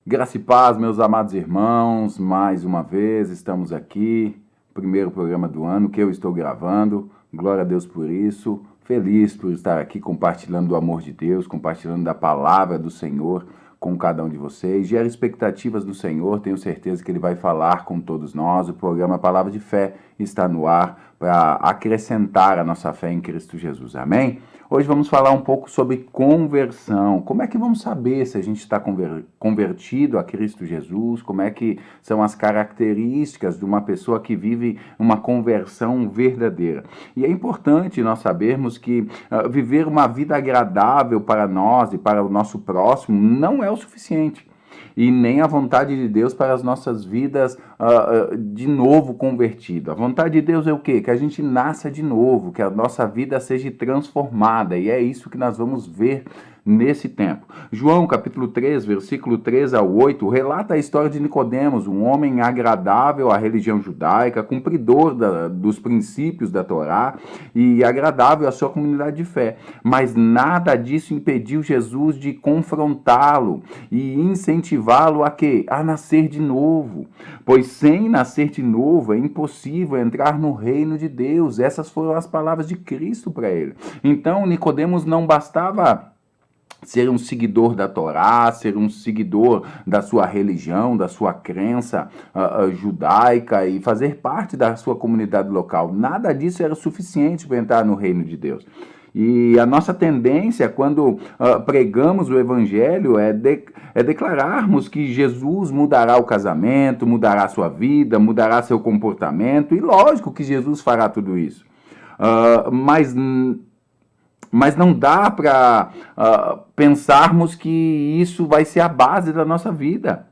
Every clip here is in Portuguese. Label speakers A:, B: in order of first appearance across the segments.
A: Graça e paz, meus amados irmãos, mais uma vez estamos aqui, primeiro programa do ano que eu estou gravando, glória a Deus por isso, feliz por estar aqui compartilhando do amor de Deus, compartilhando da palavra do Senhor com cada um de vocês, gera expectativas do Senhor, tenho certeza que Ele vai falar com todos nós, o programa Palavra de Fé está no ar para acrescentar a nossa fé em Cristo Jesus, amém? Hoje vamos falar um pouco sobre conversão. Como é que vamos saber se a gente está convertido a Cristo Jesus? Como é que são as características de uma pessoa que vive uma conversão verdadeira? E é importante nós sabermos que viver uma vida agradável para nós e para o nosso próximo não é o suficiente. E nem a vontade de Deus para as nossas vidas de novo convertido. A vontade de Deus é o quê? Que a gente nasça de novo, que a nossa vida seja transformada. E é isso que nós vamos ver nesse tempo. João capítulo 3, versículo 3 ao 8, relata a história de Nicodemos, um homem agradável à religião judaica, cumpridor dos princípios da Torá e agradável à sua comunidade de fé. Mas nada disso impediu Jesus de confrontá-lo e incentivá-lo a quê? A nascer de novo. Pois sem nascer de novo é impossível entrar no reino de Deus. Essas foram as palavras de Cristo para ele. Então, Nicodemos não bastava ser um seguidor da Torá, ser um seguidor da sua religião, da sua crença judaica e fazer parte da sua comunidade local. Nada disso era suficiente para entrar no reino de Deus. E a nossa tendência, quando pregamos o Evangelho, é declararmos que Jesus mudará o casamento, mudará a sua vida, mudará seu comportamento, e lógico que Jesus fará tudo isso. Mas não dá para pensarmos que isso vai ser a base da nossa vida.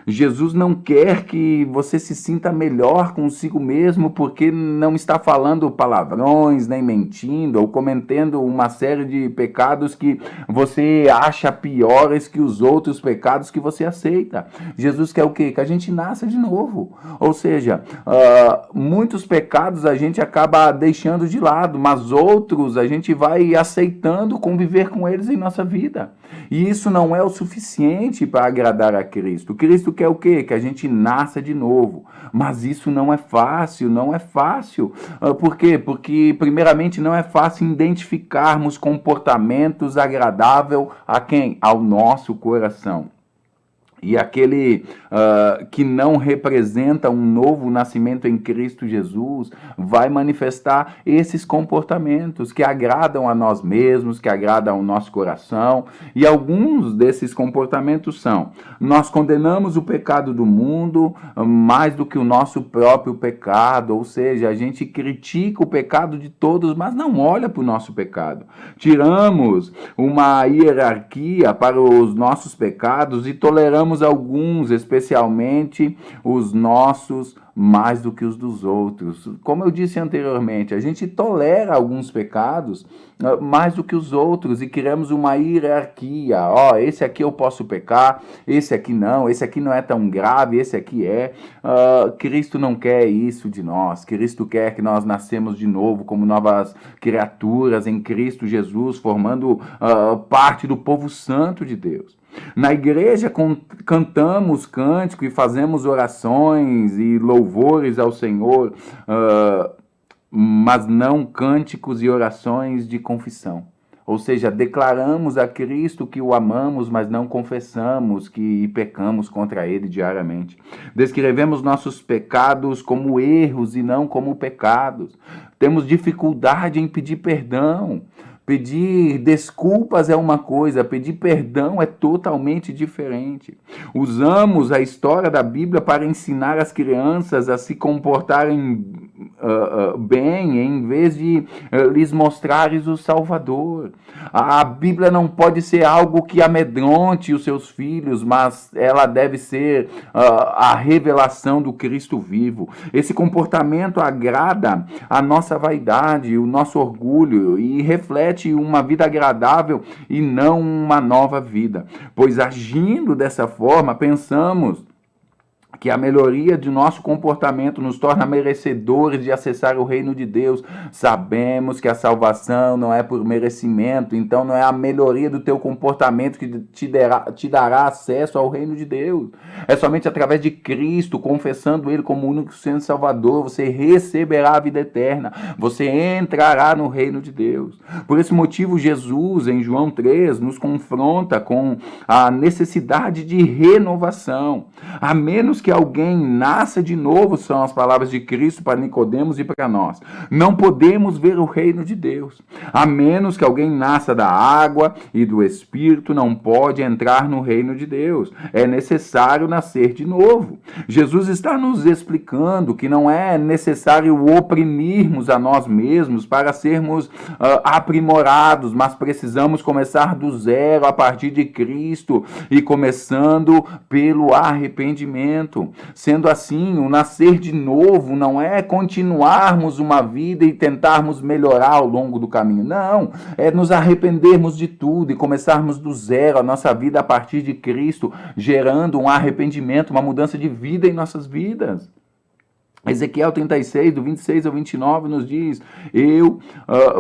A: Jesus não quer que você se sinta melhor consigo mesmo porque não está falando palavrões, nem mentindo, ou cometendo uma série de pecados que você acha piores que os outros pecados que você aceita. Jesus quer o quê? Que a gente nasça de novo. Ou seja, muitos pecados a gente acaba deixando de lado, mas outros a gente vai aceitando conviver com eles em nossa vida. E isso não é o suficiente para agradar a Cristo. Cristo quer o quê? Que a gente nasça de novo. Mas isso não é fácil, não é fácil. Por quê? Porque, primeiramente, não é fácil identificarmos comportamentos agradáveis a quem? Ao nosso coração. E aquele que não representa um novo nascimento em Cristo Jesus vai manifestar esses comportamentos que agradam a nós mesmos, que agradam ao nosso coração. E alguns desses comportamentos são: nós condenamos o pecado do mundo mais do que o nosso próprio pecado, ou seja, a gente critica o pecado de todos, mas não olha para o nosso pecado. Tiramos uma hierarquia para os nossos pecados e toleramos alguns, especialmente os nossos, mais do que os dos outros. Como eu disse anteriormente, a gente tolera alguns pecados mais do que os outros e criamos uma hierarquia. Esse aqui eu posso pecar, esse aqui não é tão grave, esse aqui é. Cristo não quer isso de nós. Cristo quer que nós nascemos de novo como novas criaturas em Cristo Jesus, formando parte do povo santo de Deus. Na igreja cantamos cântico e fazemos orações e louvores ao Senhor, mas não cânticos e orações de confissão. Ou seja, declaramos a Cristo que o amamos, mas não confessamos que pecamos contra Ele diariamente. Descrevemos nossos pecados como erros e não como pecados. Temos dificuldade em pedir perdão. Pedir desculpas é uma coisa, pedir perdão é totalmente diferente. Usamos a história da Bíblia para ensinar as crianças a se comportarem bem, em vez de lhes mostrares o Salvador. A Bíblia não pode ser algo que amedronte os seus filhos, mas ela deve ser a revelação do Cristo vivo. Esse comportamento agrada a nossa vaidade, o nosso orgulho e reflete uma vida agradável e não uma nova vida. Pois agindo dessa forma, pensamos que a melhoria de nosso comportamento nos torna merecedores de acessar o reino de Deus. Sabemos que a salvação não é por merecimento, então não é a melhoria do teu comportamento que te dará acesso ao reino de Deus. É somente através de Cristo, confessando Ele como único Senhor e Salvador, você receberá a vida eterna, você entrará no reino de Deus. Por esse motivo, Jesus, em João 3, nos confronta com a necessidade de renovação. A menos que alguém nasça de novo, são as palavras de Cristo para Nicodemos e para nós, não podemos ver o reino de Deus. A menos que alguém nasça da água e do Espírito, não pode entrar no reino de Deus. É necessário nascer de novo. Jesus está nos explicando que não é necessário oprimirmos a nós mesmos para sermos aprimorados, mas precisamos começar do zero a partir de Cristo e começando pelo arrependimento. Sendo assim, o nascer de novo não é continuarmos uma vida e tentarmos melhorar ao longo do caminho. Não, é nos arrependermos de tudo e começarmos do zero a nossa vida a partir de Cristo, gerando um arrependimento, uma mudança de vida em nossas vidas. Ezequiel 36, do 26 ao 29, nos diz: eu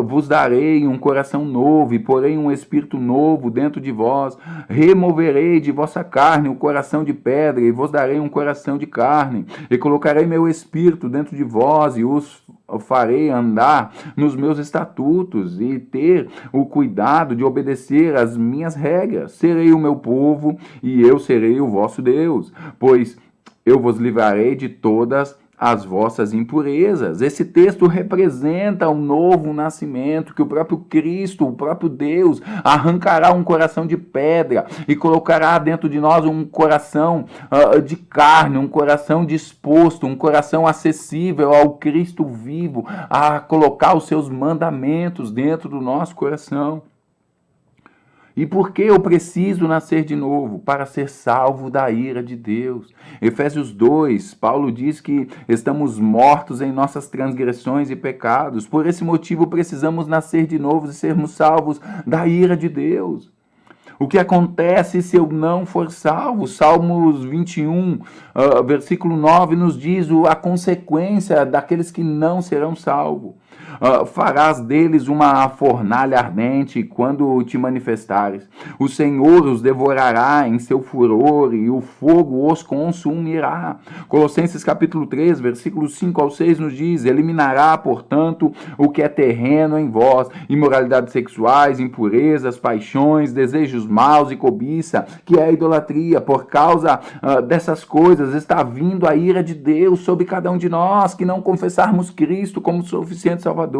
A: vos darei um coração novo, e porei um espírito novo dentro de vós. Removerei de vossa carne o coração de pedra, e vos darei um coração de carne. E colocarei meu espírito dentro de vós, e os farei andar nos meus estatutos, e ter o cuidado de obedecer às minhas regras. Serei o meu povo, e eu serei o vosso Deus, pois eu vos livrarei de todas as vossas impurezas. Esse texto representa um novo nascimento, que o próprio Cristo, o próprio Deus, arrancará um coração de pedra e colocará dentro de nós um coração de carne, um coração disposto, um coração acessível ao Cristo vivo, a colocar os seus mandamentos dentro do nosso coração. E por que eu preciso nascer de novo? Para ser salvo da ira de Deus. Efésios 2, Paulo diz que estamos mortos em nossas transgressões e pecados. Por esse motivo precisamos nascer de novo e sermos salvos da ira de Deus. O que acontece se eu não for salvo? Salmos 21, versículo 9, nos diz a consequência daqueles que não serão salvos. Farás deles uma fornalha ardente quando te manifestares. O Senhor os devorará em seu furor e o fogo os consumirá. Colossenses capítulo 3, versículos 5 ao 6 nos diz: eliminará, portanto, o que é terreno em vós, imoralidades sexuais, impurezas, paixões, desejos maus e cobiça, que é a idolatria. Por causa dessas coisas está vindo a ira de Deus sobre cada um de nós, que não confessarmos Cristo como suficiente Salvador.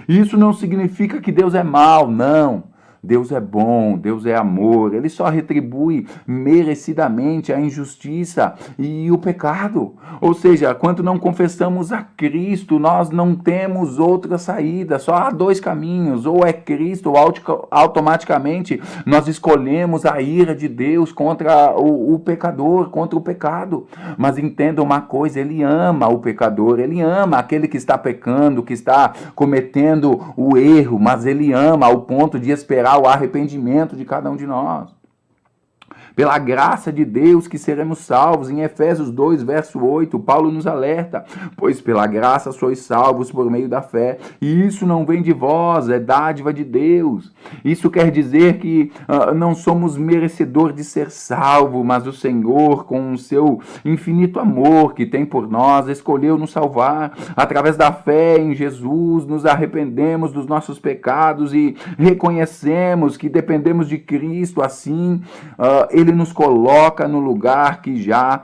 A: Isso não significa que Deus é mau, não. Deus é bom, Deus é amor, Ele só retribui merecidamente a injustiça e o pecado. Ou seja, quando não confessamos a Cristo, nós não temos outra saída, só há dois caminhos: ou é Cristo, ou automaticamente nós escolhemos a ira de Deus contra o pecador, contra o pecado. Mas entenda uma coisa: Ele ama o pecador, Ele ama aquele que está pecando, que está cometendo o erro, mas Ele ama ao ponto de esperar o arrependimento de cada um de nós. Pela graça de Deus que seremos salvos. Em Efésios 2, verso 8, Paulo nos alerta: pois pela graça sois salvos por meio da fé, e isso não vem de vós, é dádiva de Deus. Isso quer dizer que não somos merecedores de ser salvos, mas o Senhor, com o seu infinito amor que tem por nós, escolheu nos salvar. Através da fé em Jesus, nos arrependemos dos nossos pecados e reconhecemos que dependemos de Cristo. Assim, Ele nos coloca no lugar que já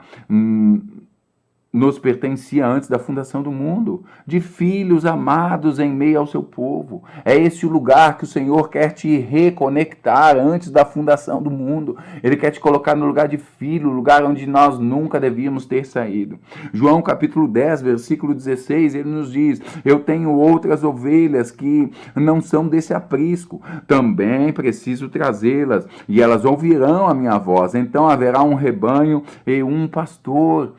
A: nos pertencia antes da fundação do mundo, de filhos amados em meio ao seu povo. É esse o lugar que o Senhor quer te reconectar antes da fundação do mundo. Ele quer te colocar no lugar de filho, lugar onde nós nunca devíamos ter saído. João capítulo 10, versículo 16, ele nos diz: eu tenho outras ovelhas que não são desse aprisco, também preciso trazê-las, e elas ouvirão a minha voz. Então haverá um rebanho e um pastor.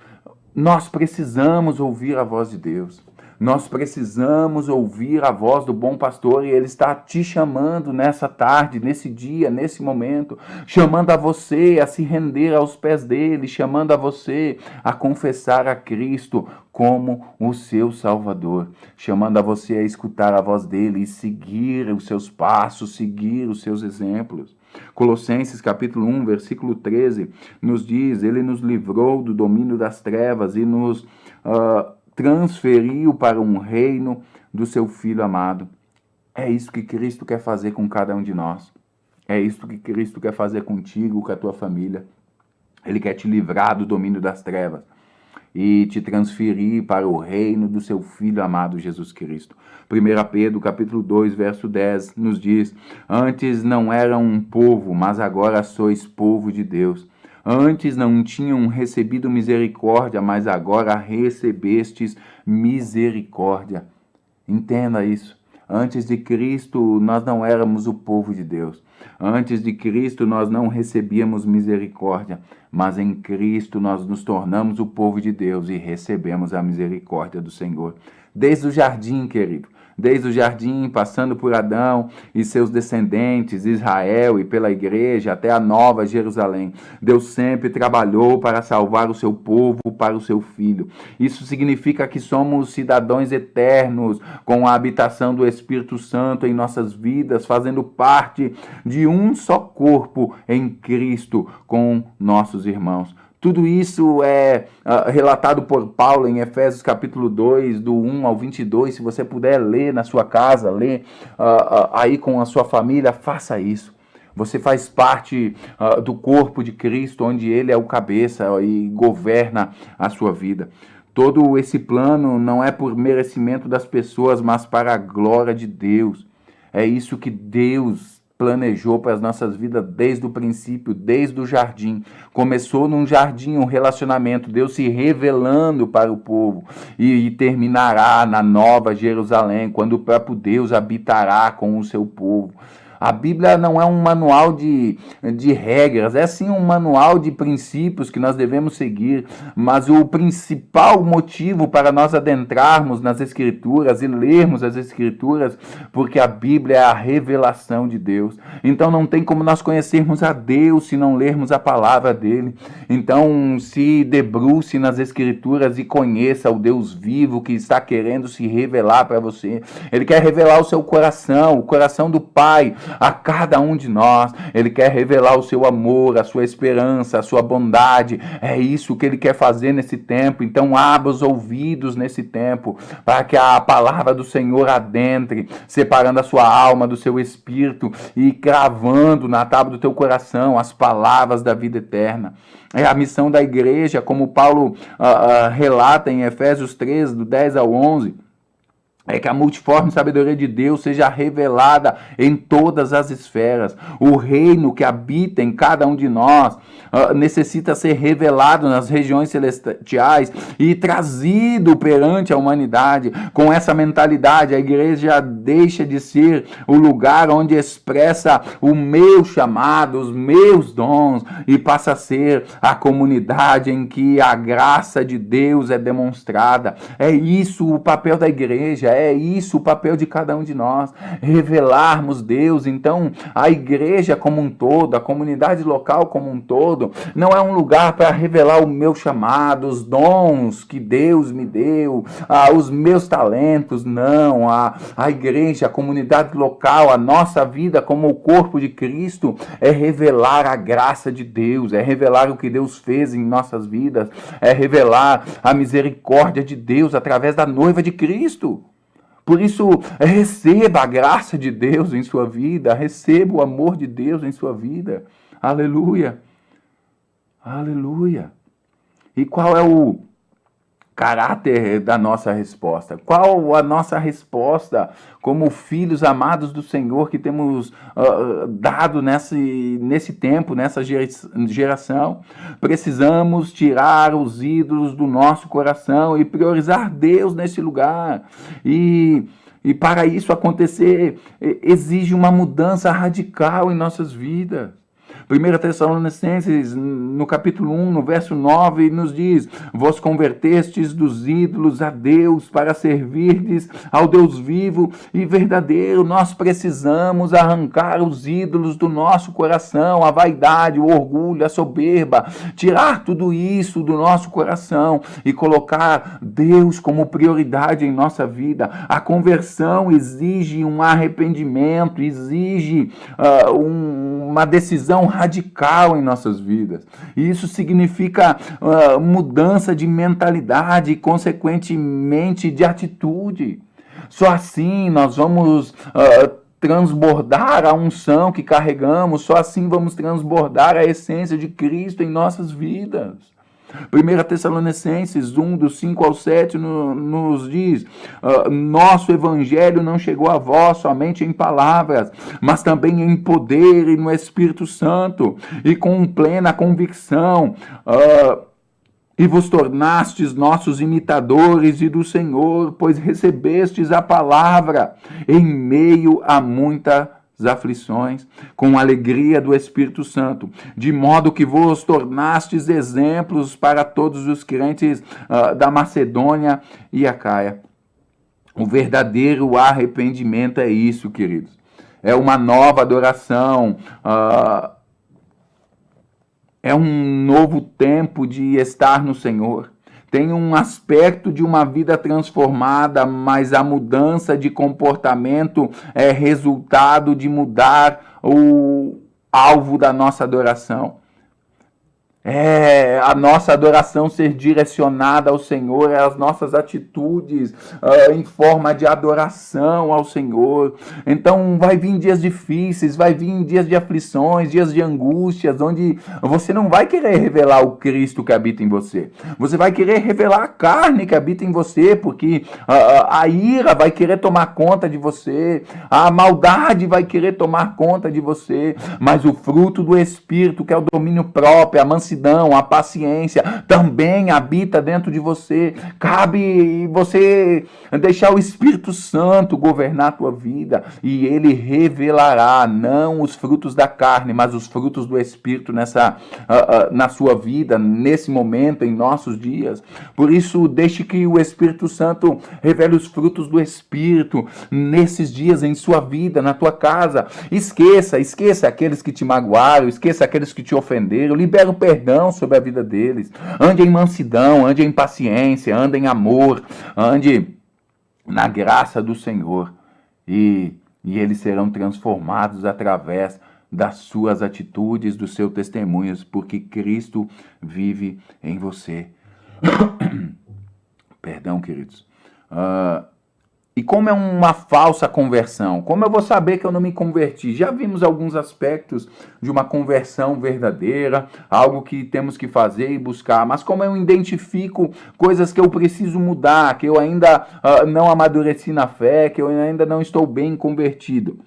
A: Nós precisamos ouvir a voz de Deus. Nós precisamos ouvir a voz do bom pastor e ele está te chamando nessa tarde, nesse dia, nesse momento, chamando a você a se render aos pés dele, chamando a você a confessar a Cristo como o seu Salvador, chamando a você a escutar a voz dele e seguir os seus passos, seguir os seus exemplos. Colossenses capítulo 1, versículo 13, nos diz, ele nos livrou do domínio das trevas e nos transferiu para um reino do seu Filho amado. É isso que Cristo quer fazer com cada um de nós. É isso que Cristo quer fazer contigo, com a tua família. Ele quer te livrar do domínio das trevas e te transferir para o reino do seu Filho amado Jesus Cristo. 1 Pedro capítulo 2, verso 10 nos diz, antes não eram um povo, mas agora sois povo de Deus. Antes não tinham recebido misericórdia, mas agora recebestes misericórdia. Entenda isso. Antes de Cristo, nós não éramos o povo de Deus. Antes de Cristo, nós não recebíamos misericórdia. Mas em Cristo, nós nos tornamos o povo de Deus e recebemos a misericórdia do Senhor. Desde o jardim, querido. Desde o jardim, passando por Adão e seus descendentes, Israel e pela igreja, até a nova Jerusalém. Deus sempre trabalhou para salvar o seu povo, para o seu Filho. Isso significa que somos cidadãos eternos, com a habitação do Espírito Santo em nossas vidas, fazendo parte de um só corpo em Cristo com nossos irmãos. Tudo isso é relatado por Paulo em Efésios capítulo 2, do 1 ao 22. Se você puder ler na sua casa, ler aí com a sua família, faça isso. Você faz parte do corpo de Cristo, onde ele é o cabeça e governa a sua vida. Todo esse plano não é por merecimento das pessoas, mas para a glória de Deus. É isso que Deus planejou para as nossas vidas desde o princípio, desde o jardim. Começou num jardim, um relacionamento, Deus se revelando para o povo e terminará na nova Jerusalém, quando o próprio Deus habitará com o seu povo. A Bíblia não é um manual de regras, é sim um manual de princípios que nós devemos seguir, mas o principal motivo para nós adentrarmos nas Escrituras e lermos as Escrituras, porque a Bíblia é a revelação de Deus. Então não tem como nós conhecermos a Deus se não lermos a palavra dele. Então se debruce nas Escrituras e conheça o Deus vivo que está querendo se revelar para você. Ele quer revelar o seu coração, o coração do Pai, a cada um de nós. Ele quer revelar o seu amor, a sua esperança, a sua bondade. É isso que ele quer fazer nesse tempo. Então abra os ouvidos nesse tempo, para que a palavra do Senhor adentre, separando a sua alma do seu espírito e cravando na tábua do teu coração as palavras da vida eterna. É a missão da igreja, como Paulo relata em Efésios 3, do 10 ao 11, é que a multiforme sabedoria de Deus seja revelada em todas as esferas. O reino que habita em cada um de nós necessita ser revelado nas regiões celestiais e trazido perante a humanidade. Com essa mentalidade, a igreja deixa de ser o lugar onde expressa o meu chamado, os meus dons, e passa a ser a comunidade em que a graça de Deus é demonstrada. É isso o papel da igreja. É isso o papel de cada um de nós, revelarmos Deus. Então, a igreja como um todo, a comunidade local como um todo, não é um lugar para revelar o meu chamado, os dons que Deus me deu, os meus talentos. Não, a igreja, a comunidade local, a nossa vida como o corpo de Cristo é revelar a graça de Deus, é revelar o que Deus fez em nossas vidas, é revelar a misericórdia de Deus através da noiva de Cristo. Por isso, receba a graça de Deus em sua vida, receba o amor de Deus em sua vida. Aleluia. Aleluia. E qual é o caráter da nossa resposta? Qual a nossa resposta como filhos amados do Senhor que temos dado nesse tempo, nessa geração? Precisamos tirar os ídolos do nosso coração e priorizar Deus nesse lugar. E para isso acontecer, exige uma mudança radical em nossas vidas. 1 Tessalonicenses, no capítulo 1, no verso 9, nos diz: vos convertestes dos ídolos a Deus para servirdes ao Deus vivo e verdadeiro. Nós precisamos arrancar os ídolos do nosso coração, a vaidade, o orgulho, a soberba, tirar tudo isso do nosso coração e colocar Deus como prioridade em nossa vida. A conversão exige um arrependimento, exige uma decisão radical em nossas vidas. E isso significa mudança de mentalidade e, consequentemente, de atitude. Só assim nós vamos transbordar a unção que carregamos, só assim vamos transbordar a essência de Cristo em nossas vidas. 1 Tessalonicenses 1, do 5 ao 7, nos diz: nosso evangelho não chegou a vós somente em palavras, mas também em poder e no Espírito Santo, e com plena convicção, e vos tornastes nossos imitadores e do Senhor, pois recebestes a palavra em meio a muitas aflições, com alegria do Espírito Santo, de modo que vos tornastes exemplos para todos os crentes da Macedônia e Acaia. O verdadeiro arrependimento é isso, queridos. É uma nova adoração, é um novo tempo de estar no Senhor. Tem um aspecto de uma vida transformada, mas a mudança de comportamento é resultado de mudar o alvo da nossa adoração. A nossa adoração ser direcionada ao Senhor, as nossas atitudes em forma de adoração ao Senhor. Então vai vir dias difíceis, vai vir dias de aflições, dias de angústias, onde você não vai querer revelar o Cristo que habita em você. Você vai querer revelar a carne que habita em você, porque a ira vai querer tomar conta de você, a maldade vai querer tomar conta de você, mas o fruto do Espírito, que é o domínio próprio, a mansidão, a paciência, também habita dentro de você. Cabe você deixar o Espírito Santo governar a tua vida, e ele revelará não os frutos da carne, mas os frutos do Espírito na sua vida, nesse momento, em nossos dias. Por isso, deixe que o Espírito Santo revele os frutos do Espírito nesses dias, em sua vida, na tua casa. Esqueça aqueles que te magoaram, esqueça aqueles que te ofenderam, libera o perdão sobre a vida deles. Ande em mansidão, ande em paciência, ande em amor, ande na graça do Senhor, e eles serão transformados através das suas atitudes, dos seus testemunhos, porque Cristo vive em você. Perdão, queridos. E como é uma falsa conversão? Como eu vou saber que eu não me converti? Já vimos alguns aspectos de uma conversão verdadeira, algo que temos que fazer e buscar. Mas como eu identifico coisas que eu preciso mudar, que eu ainda não amadureci na fé, que eu ainda não estou bem convertido?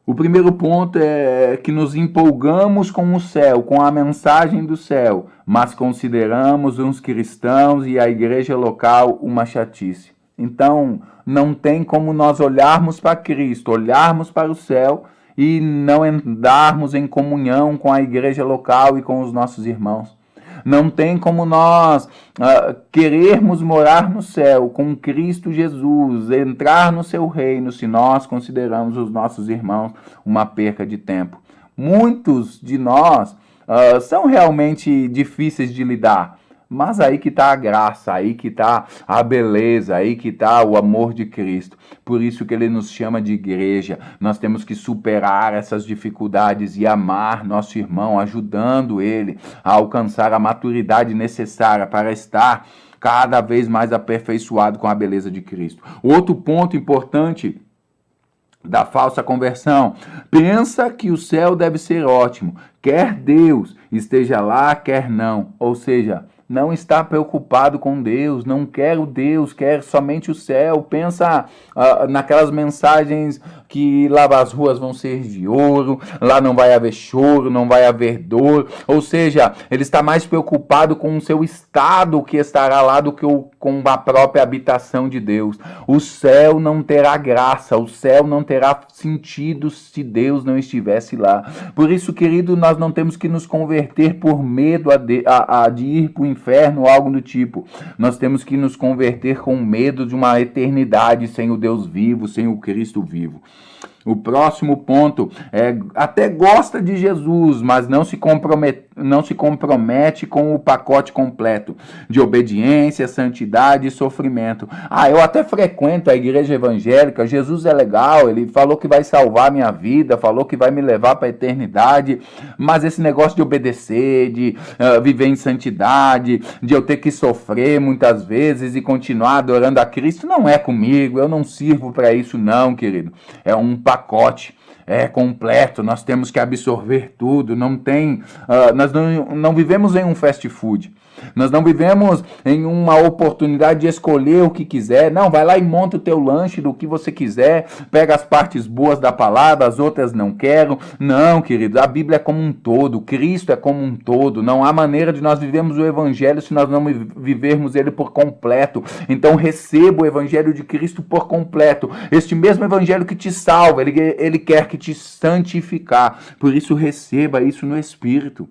A: O primeiro ponto é que nos empolgamos com o céu, com a mensagem do céu, mas consideramos uns cristãos e a igreja local uma chatice. Então, não tem como nós olharmos para Cristo, olharmos para o céu e não andarmos em comunhão com a igreja local e com os nossos irmãos. Não tem como nós querermos morar no céu com Cristo Jesus, entrar no seu reino, se nós consideramos os nossos irmãos uma perca de tempo. Muitos de nós são realmente difíceis de lidar, mas aí que está a graça, aí que está a beleza, aí que está o amor de Cristo. Por isso que ele nos chama de igreja. Nós temos que superar essas dificuldades e amar nosso irmão, ajudando ele a alcançar a maturidade necessária para estar cada vez mais aperfeiçoado com a beleza de Cristo. Outro ponto importante da falsa conversão: pensa que o céu deve ser ótimo, quer Deus esteja lá, quer não. Ou seja, não está preocupado com Deus, não quer o Deus, quer somente o céu. Pensa naquelas mensagens que lá as ruas vão ser de ouro, lá não vai haver choro, não vai haver dor. Ou seja, ele está mais preocupado com o seu estado que estará lá do que com a própria habitação de Deus. O céu não terá graça, o céu não terá sentido se Deus não estivesse lá. Por isso, querido, nós não temos que nos converter por medo de ir para o inferno ou algo do tipo. Nós temos que nos converter com medo de uma eternidade sem o Deus vivo, sem o Cristo vivo. O próximo ponto é, até gosta de Jesus, mas não se compromete com o pacote completo de obediência, santidade e sofrimento. Eu até frequento a igreja evangélica, Jesus é legal, ele falou que vai salvar minha vida, falou que vai me levar para a eternidade, mas esse negócio de obedecer, de viver em santidade, de eu ter que sofrer muitas vezes e continuar adorando a Cristo, não é comigo, eu não sirvo para isso não, querido. É um pacote completo, nós temos que absorver tudo, não tem, nós não vivemos em um fast food, nós não vivemos em uma oportunidade de escolher o que quiser, não, vai lá e monta o teu lanche do que você quiser, pega as partes boas da palavra, as outras não quero, não, querido, a Bíblia é como um todo, Cristo é como um todo, não há maneira de nós vivermos o Evangelho se nós não vivermos ele por completo. Então receba o Evangelho de Cristo por completo, este mesmo Evangelho que te salva, ele quer que te santificar, por isso receba isso no Espírito.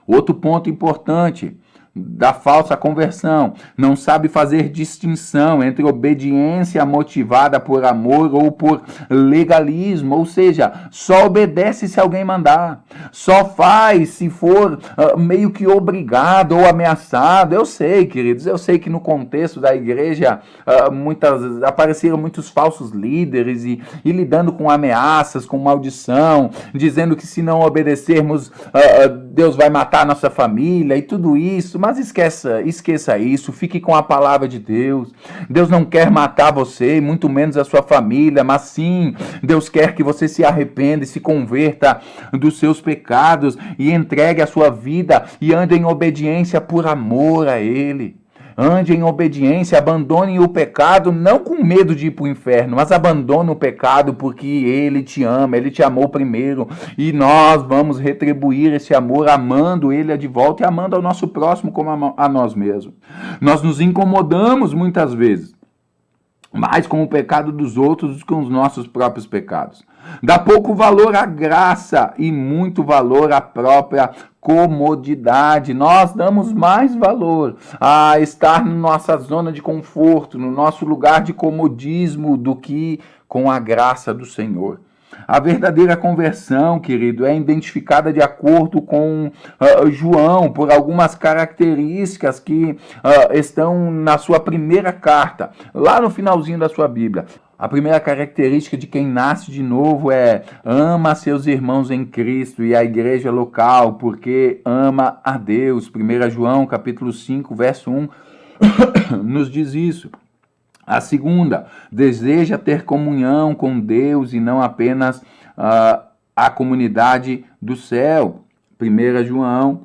A: Outro ponto importante da falsa conversão, não sabe fazer distinção entre obediência motivada por amor ou por legalismo, ou seja, só obedece se alguém mandar, só faz se for meio que obrigado ou ameaçado. Eu sei, queridos, eu sei que no contexto da igreja apareceram muitos falsos líderes e lidando com ameaças, com maldição, dizendo que se não obedecermos Deus vai matar a nossa família e tudo isso. Mas esqueça isso, fique com a palavra de Deus. Deus não quer matar você, muito menos a sua família, mas sim, Deus quer que você se arrependa e se converta dos seus pecados e entregue a sua vida e ande em obediência por amor a Ele. Ande em obediência, abandone o pecado, não com medo de ir para o inferno, mas abandone o pecado porque Ele te ama, Ele te amou primeiro, e nós vamos retribuir esse amor amando Ele de volta e amando ao nosso próximo como a nós mesmos. Nós nos incomodamos muitas vezes, mais com o pecado dos outros do que com os nossos próprios pecados. Dá pouco valor à graça e muito valor à própria comodidade. Nós damos mais valor a estar na nossa zona de conforto, no nosso lugar de comodismo, do que com a graça do Senhor. A verdadeira conversão, querido, é identificada de acordo com João, por algumas características que estão na sua primeira carta, lá no finalzinho da sua Bíblia. A primeira característica de quem nasce de novo é ama seus irmãos em Cristo e a igreja local, porque ama a Deus. 1 João, capítulo 5, verso 1, nos diz isso. A segunda, deseja ter comunhão com Deus e não apenas a comunidade do céu. 1 João,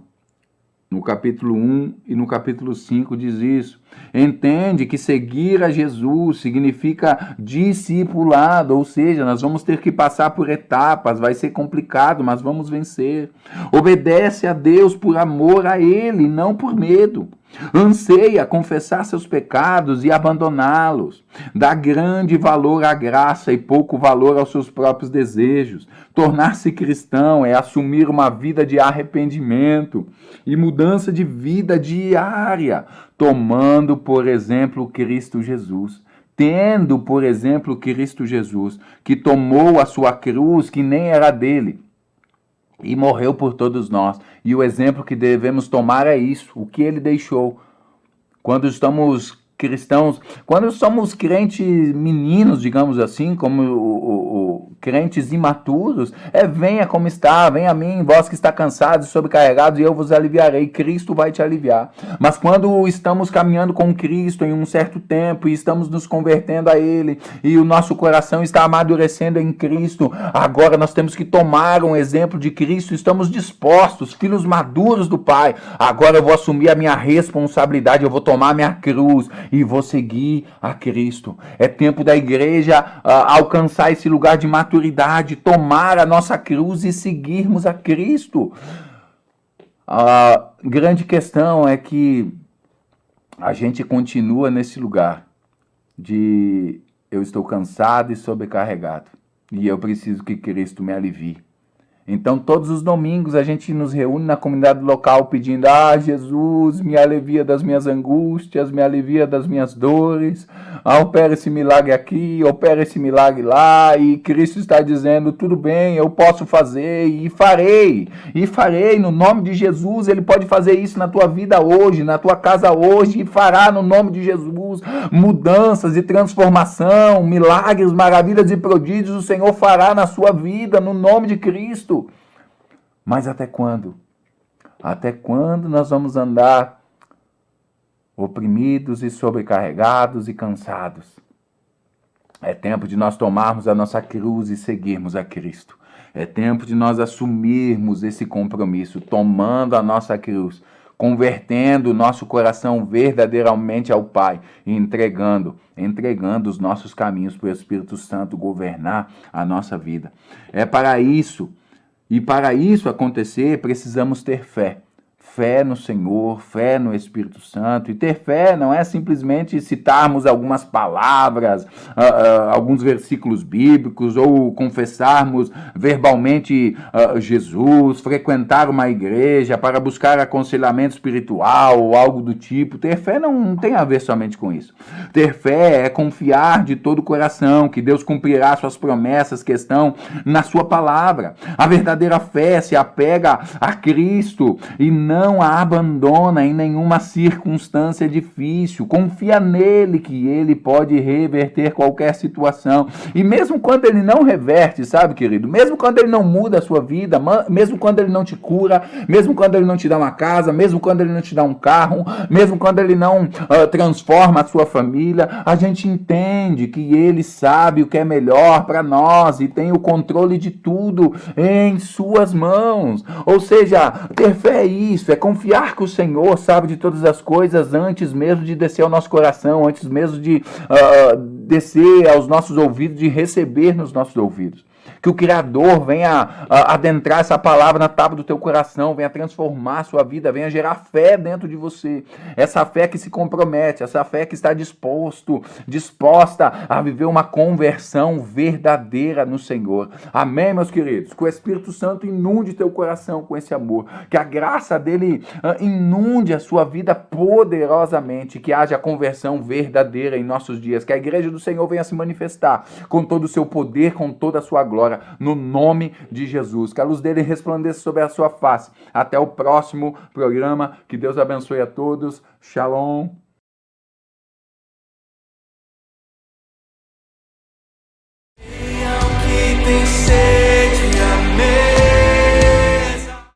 A: no capítulo 1 e no capítulo 5 diz isso. Entende que seguir a Jesus significa discipulado, ou seja, nós vamos ter que passar por etapas, vai ser complicado, mas vamos vencer. Obedece a Deus por amor a Ele, não por medo. Anseia confessar seus pecados e abandoná-los. Dá grande valor à graça e pouco valor aos seus próprios desejos. Tornar-se cristão é assumir uma vida de arrependimento e mudança de vida diária, tomando, por exemplo, Cristo Jesus. Tendo, por exemplo, Cristo Jesus, que tomou a sua cruz, que nem era dele, e morreu por todos nós. E o exemplo que devemos tomar é isso, o que ele deixou. Quando estamos cristãos, quando somos crentes meninos, digamos assim, como como crentes imaturos, venha como está, venha a mim, vós que está cansados e sobrecarregados, e eu vos aliviarei. Cristo vai te aliviar. Mas quando estamos caminhando com Cristo em um certo tempo e estamos nos convertendo a Ele, e o nosso coração está amadurecendo em Cristo, agora nós temos que tomar um exemplo de Cristo, estamos dispostos, filhos maduros do Pai. Agora eu vou assumir a minha responsabilidade, eu vou tomar a minha cruz e vou seguir a Cristo. É tempo da igreja alcançar esse lugar de maturidade, tomar a nossa cruz e seguirmos a Cristo. A grande questão é que a gente continua nesse lugar de eu estou cansado e sobrecarregado e eu preciso que Cristo me alivie. Então, todos os domingos a gente nos reúne na comunidade local pedindo: Jesus, me alivia das minhas angústias, me alivia das minhas dores, opera esse milagre aqui, opera esse milagre lá, e Cristo está dizendo: tudo bem, eu posso fazer e farei no nome de Jesus. Ele pode fazer isso na tua vida hoje, na tua casa hoje, e fará no nome de Jesus. Mudanças e transformação, milagres, maravilhas e prodígios o Senhor fará na sua vida, no nome de Cristo. Mas até quando? Até quando nós vamos andar oprimidos e sobrecarregados e cansados? É tempo de nós tomarmos a nossa cruz e seguirmos a Cristo. É tempo de nós assumirmos esse compromisso, tomando a nossa cruz, convertendo o nosso coração verdadeiramente ao Pai e entregando os nossos caminhos para o Espírito Santo governar a nossa vida. É para isso. E para isso acontecer, precisamos ter fé. Fé no Senhor, fé no Espírito Santo. E ter fé não é simplesmente citarmos algumas palavras, alguns versículos bíblicos, ou confessarmos verbalmente Jesus, frequentar uma igreja para buscar aconselhamento espiritual ou algo do tipo. Ter fé não tem a ver somente com isso. Ter fé é confiar de todo o coração que Deus cumprirá suas promessas que estão na sua palavra. A verdadeira fé se apega a Cristo e não a abandona em nenhuma circunstância difícil. Confia nele que ele pode reverter qualquer situação. E mesmo quando ele não reverte, sabe, querido? Mesmo quando ele não muda a sua vida, mesmo quando ele não te cura, mesmo quando ele não te dá uma casa, mesmo quando ele não te dá um carro, mesmo quando ele não transforma a sua família, a gente entende que ele sabe o que é melhor para nós e tem o controle de tudo em suas mãos. Ou seja, ter fé é isso, é confiar que o Senhor sabe de todas as coisas antes mesmo de descer ao nosso coração, antes mesmo de descer aos nossos ouvidos, de receber nos nossos ouvidos. Que o Criador venha adentrar essa palavra na tábua do teu coração, venha transformar a sua vida, venha gerar fé dentro de você. Essa fé que se compromete, essa fé que está disposta a viver uma conversão verdadeira no Senhor. Amém, meus queridos? Que o Espírito Santo inunde teu coração com esse amor. Que a graça dele inunde a sua vida poderosamente. Que haja conversão verdadeira em nossos dias. Que a igreja do Senhor venha se manifestar com todo o seu poder, com toda a sua glória. No nome de Jesus. Que a luz dele resplandeça sobre a sua face. Até o próximo programa. Que Deus abençoe a todos. Shalom.